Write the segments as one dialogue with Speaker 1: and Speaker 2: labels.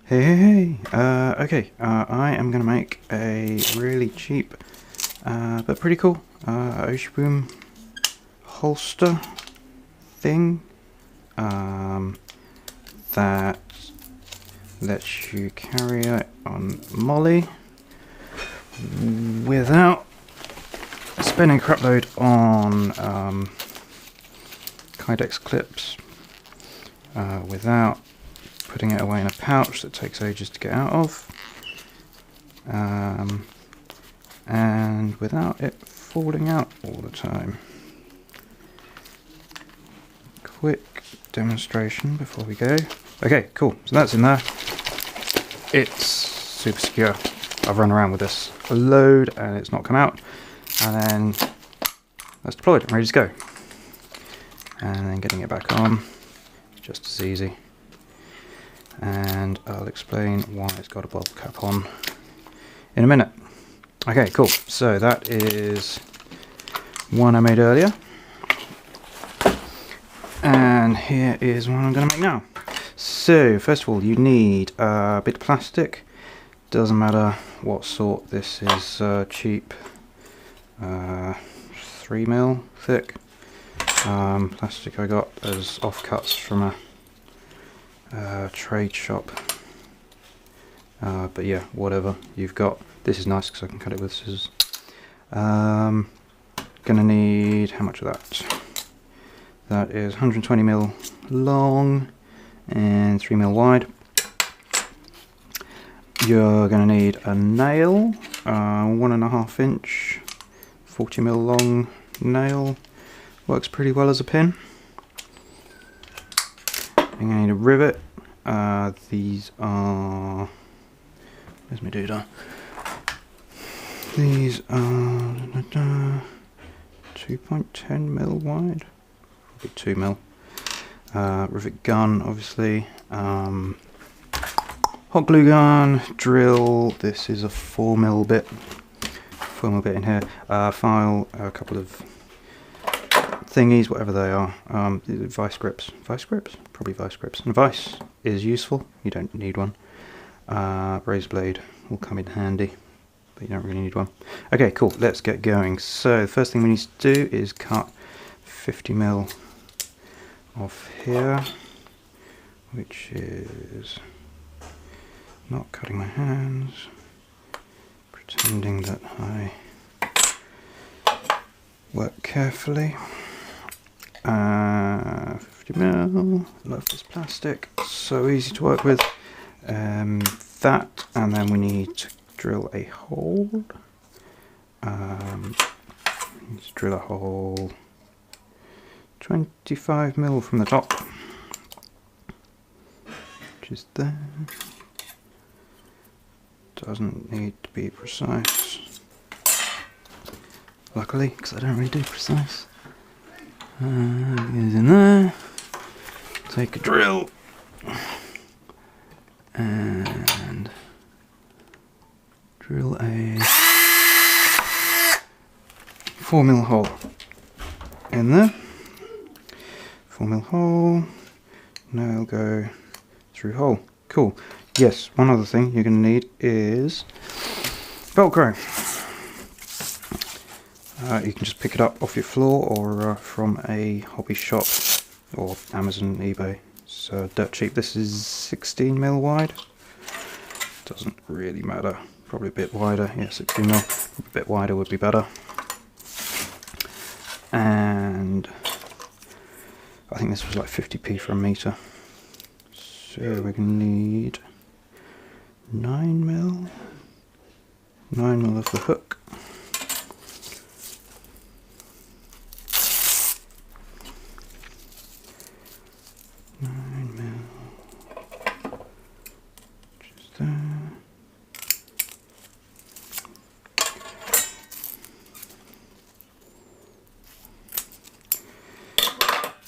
Speaker 1: Hey, okay, I am going to make a really cheap, but pretty cool, Oshiboom holster thing, that lets you carry it on Molly without spending a crap load on kydex clips, without putting it away in a pouch that takes ages to get out of, and without it falling out all the time. Quick demonstration before we go. Okay, cool, so that's in there. It's super secure. I've run around with this a load and it's not come out, and then that's deployed and ready to go, and then getting it back on just as easy. And I'll explain why it's got a bottle cap on in a minute. Okay, cool. So that is one I made earlier, and here is one I'm going to make now. So first of all, you need a bit of plastic. Doesn't matter what sort. This is cheap, 3mm thick plastic I got as offcuts from a trade shop, but yeah, whatever you've got. This is nice because I can cut it with scissors. Gonna need, how much of that? That is 120mm long and 3mm wide. You're gonna need a nail, 1.5 inch, 40mm long nail. Works pretty well as a pin. I'm going to need a rivet. These are, where's my doodah? These are 2.10mm wide, probably 2mm. Rivet gun, obviously. Hot glue gun, drill. This is a 4mm bit. 4mm bit in here. File, a couple of thingies, whatever they are, vice grips, probably vice grips, and a vice is useful, you don't need one. Razor blade will come in handy, but you don't really need one. Okay, cool, let's get going. So the first thing we need to do is cut 50mm off here, which is not cutting my hands, pretending that I work carefully. 50mm, love this plastic, so easy to work with. That, and then we need to drill a hole. Let's drill a hole 25mm from the top, which is there. Doesn't need to be precise, luckily, because I don't really do precise. Goes in there, take a drill, and drill a 4mm hole in there. 4mm hole, nail go through hole. Cool. Yes, one other thing you're going to need is velcro. You can just pick it up off your floor or from a hobby shop or Amazon, eBay. It's dirt cheap. This is 16mm wide. Doesn't really matter. Probably a bit wider. Yeah, 16mm. A bit wider would be better. And I think this was like 50p for a meter. So we're going to need 9mm. 9mm of the hook. 9mm, just there.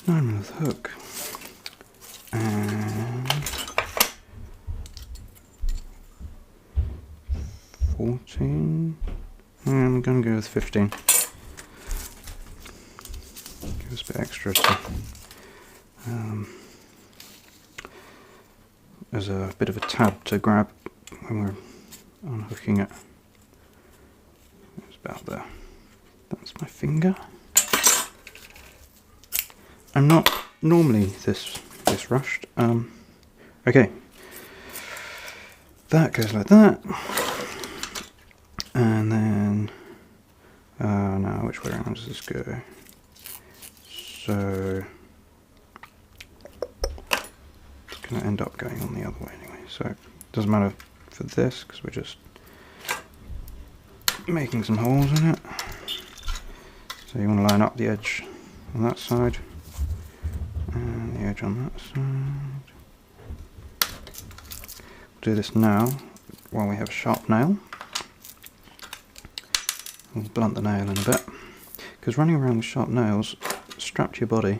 Speaker 1: Nine with hook, and 14. I'm going to go with 15. Give us a bit extra. So, as a bit of a tab to grab when we're unhooking it. It's about there. That's my finger. I'm not normally this rushed. Okay, that goes like that, and then now which way around does this go? So it's going to end up going on the other way anyway. So it doesn't matter for this because we're just making some holes in it. So you want to line up the edge on that side and the edge on that side. We'll do this now while we have a sharp nail. We'll blunt the nail in a bit, because running around with sharp nails strapped to your body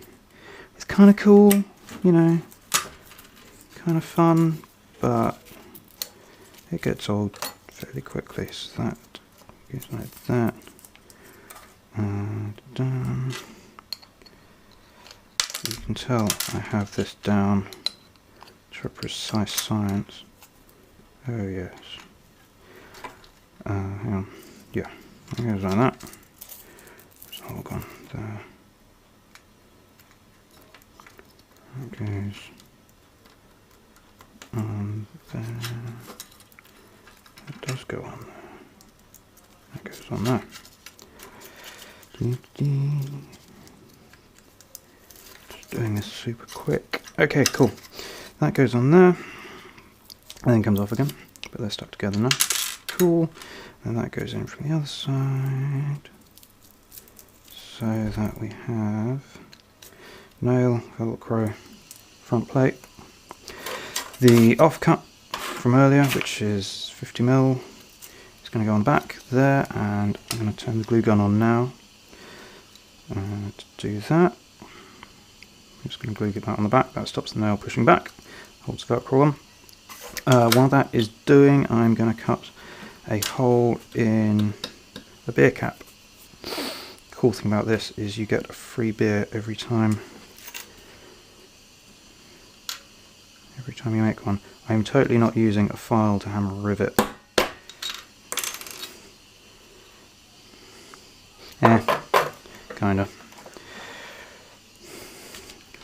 Speaker 1: is kind of cool, you know, kind of fun, but it gets old fairly quickly. So that goes like that, and down. You can tell I have this down to a precise science. Oh yes. Hang on. Yeah, it goes like that. There's a hole gone there. That goes on there. It does go on there. That goes on there. Just doing this super quick. Okay, cool. That goes on there. And then comes off again. But they're stuck together now. Cool. And that goes in from the other side. So that we have nail, velcro, front plate. The offcut from earlier, which is 50mm, is going to go on the back there, and I'm going to turn the glue gun on now. To do that, I'm just going to glue that on the back. That stops the nail pushing back, holds the velcro on. While that is doing, I'm going to cut a hole in the beer cap. Cool thing about this is you get a free beer every time you make one. I'm totally not using a file to hammer a rivet. Kinda.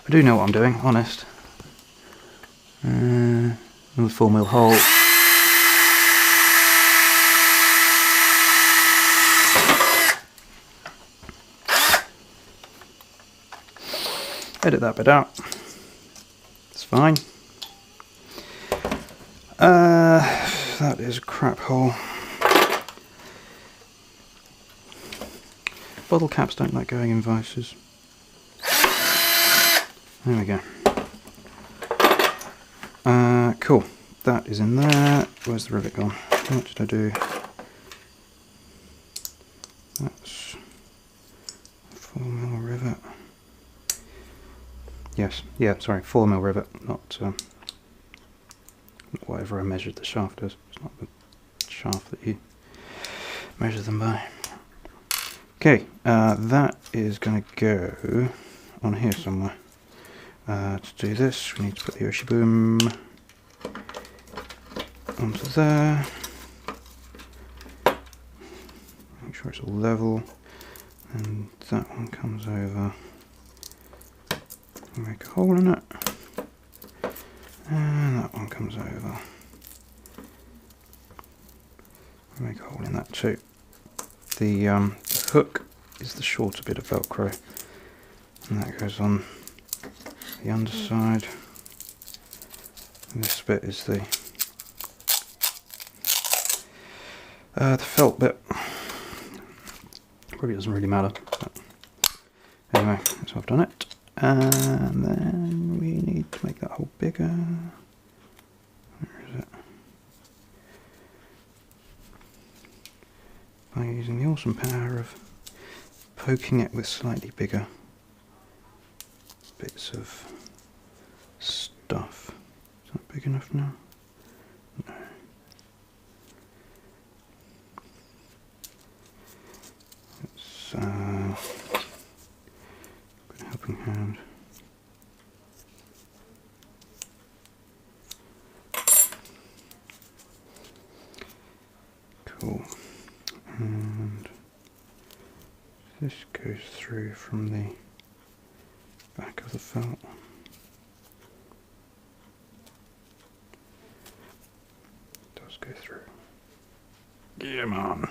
Speaker 1: I do know what I'm doing, honest. Another 4mm hole. Edit that bit out. It's fine. That is a crap hole. Bottle caps don't like going in vices. There we go. Cool. That is in there. Where's the rivet gone? What did I do? That's a 4mm rivet. Yes, yeah, sorry, 4mm rivet, not whatever I measured the shaft as. It's not the shaft that you measure them by. Okay, that is going to go on here somewhere. To do this, we need to put the Oshiboom onto there. Make sure it's all level, and that one comes over. Make a hole in it, and that one comes over. Make a hole in that too. The hook is the shorter bit of Velcro, and that goes on the underside. And this bit is the felt bit. Probably doesn't really matter. But anyway, that's how I've done it. And then we need to make that hole bigger. Where is it? By using the awesome power of poking it with slightly bigger bits of stuff. Is that big enough now? No. It's helping hand. Cool. And this goes through from the back of the felt. It does go through. Yeah, man.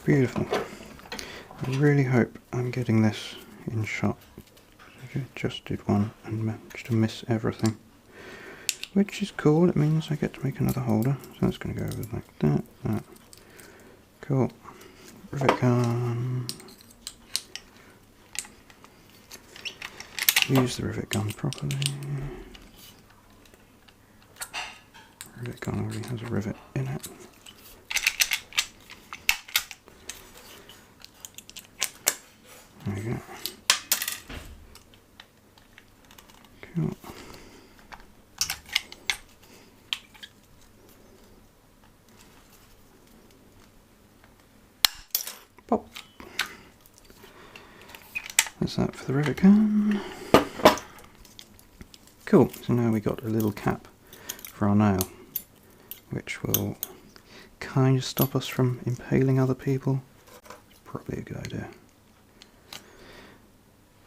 Speaker 1: Beautiful. I really hope I'm getting this in shot. I just did one and managed to miss everything, which is cool. It means I get to make another holder. So that's going to go over like that, that. Cool. Rivet gun. Use the rivet gun properly. Rivet gun already has a rivet in it. There we go. Cool. Pop. That's that for the rivet gun. Cool. So now we got a little cap for our nail, which will kind of stop us from impaling other people. It's probably a good idea.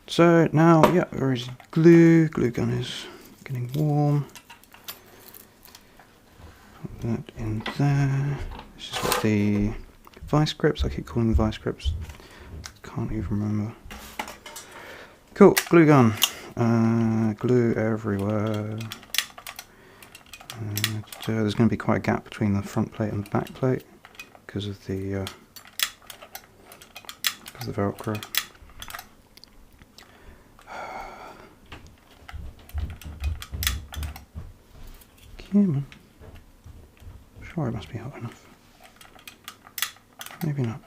Speaker 1: So now, yeah, where is glue? Glue gun is getting warm. Put that in there. This is what the vice grips, I keep calling them vice grips. Can't even remember. Cool, glue gun. Glue everywhere. There's going to be quite a gap between the front plate and the back plate because of the Velcro. I'm sure it must be hot enough. Maybe not.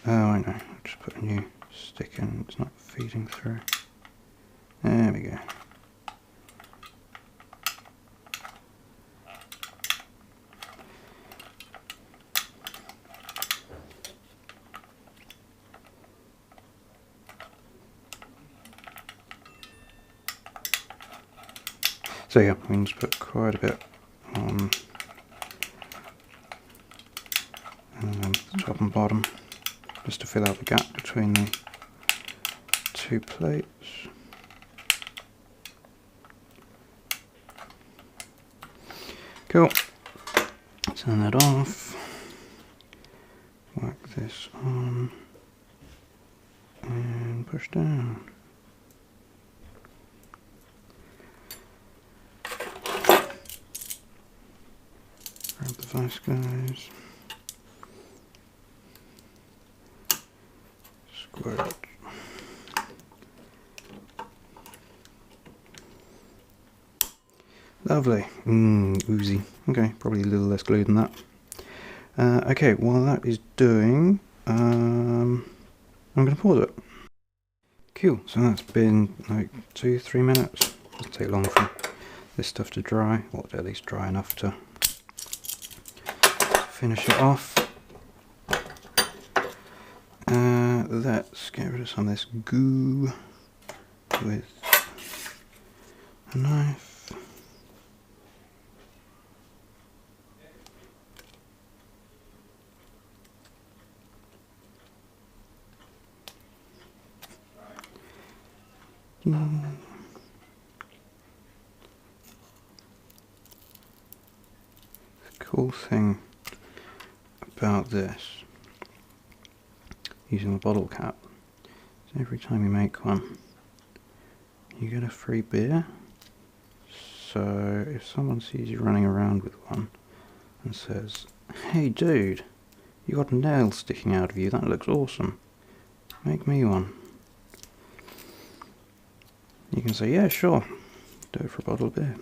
Speaker 1: Oh, I know. I'll just put a new stick in. It's not feeding through. There we go. So yeah, we can just put quite a bit on the top and bottom, just to fill out the gap between the two plates. Cool. Turn that off. Whack this on and push down. Grab the vice guys. Squirt. Lovely. Oozy. Okay, probably a little less glue than that. Okay, while that is doing, I'm going to pause it. Cool, so that's been like 2-3 minutes. Doesn't take long for this stuff to dry, or at least dry enough to finish it off. Let's get rid of some of this goo with a knife. The cool thing about this, using the bottle cap, is every time you make one, you get a free beer. So if someone sees you running around with one and says, "Hey dude, you got a nail sticking out of you, that looks awesome, make me one," You can say, yeah, sure, do it for a bottle of beer.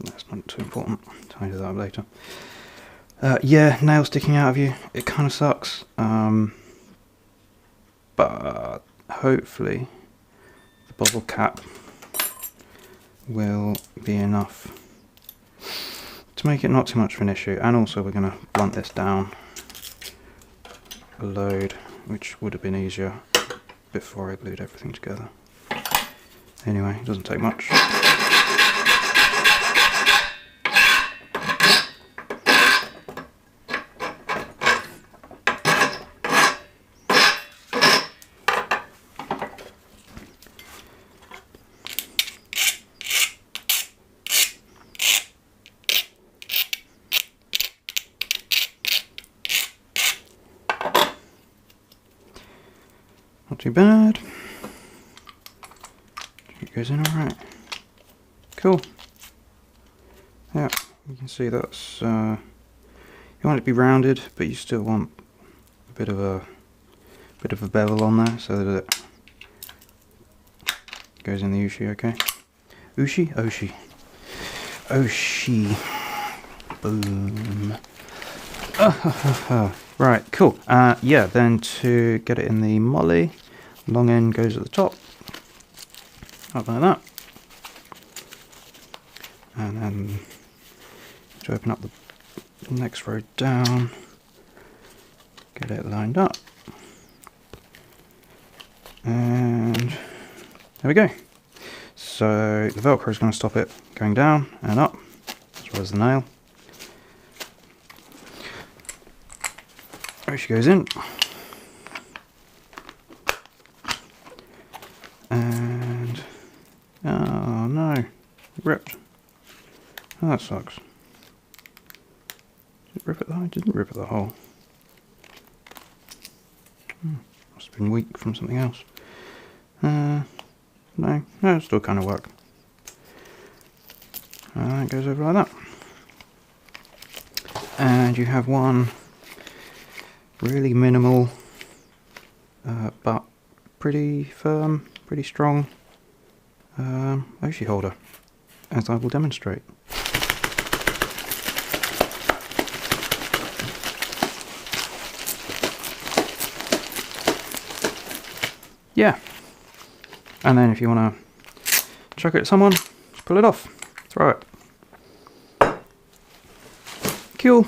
Speaker 1: That's not too important. I'll do that later. Yeah, nail sticking out of you. It kind of sucks. But hopefully the bottle cap will be enough to make it not too much of an issue. And also we're going to blunt this down a load, which would have been easier before I glued everything together. Anyway, it doesn't take much. Not too bad. It goes in alright. Cool. Yeah, you can see that's you want it to be rounded, but you still want a bit of a bevel on there so that it goes in the Oshi, okay? Oshi? Oshi. Oshi. Boom. Right, cool. Yeah, then to get it in the molly, long end goes at the top, up like that, and then to open up the next row down, get it lined up, and there we go. So the Velcro is going to stop it going down and up, as well as the nail. There she goes in, and oh no, it ripped. Oh, that sucks. Did it rip it the hole? It didn't rip it the hole. Must have been weak from something else. No, it still kind of work. It goes over like that, and you have one really minimal, but pretty firm, pretty strong Oshi holder, as I will demonstrate. Yeah, and then if you want to chuck it at someone, just pull it off, throw it. Cool.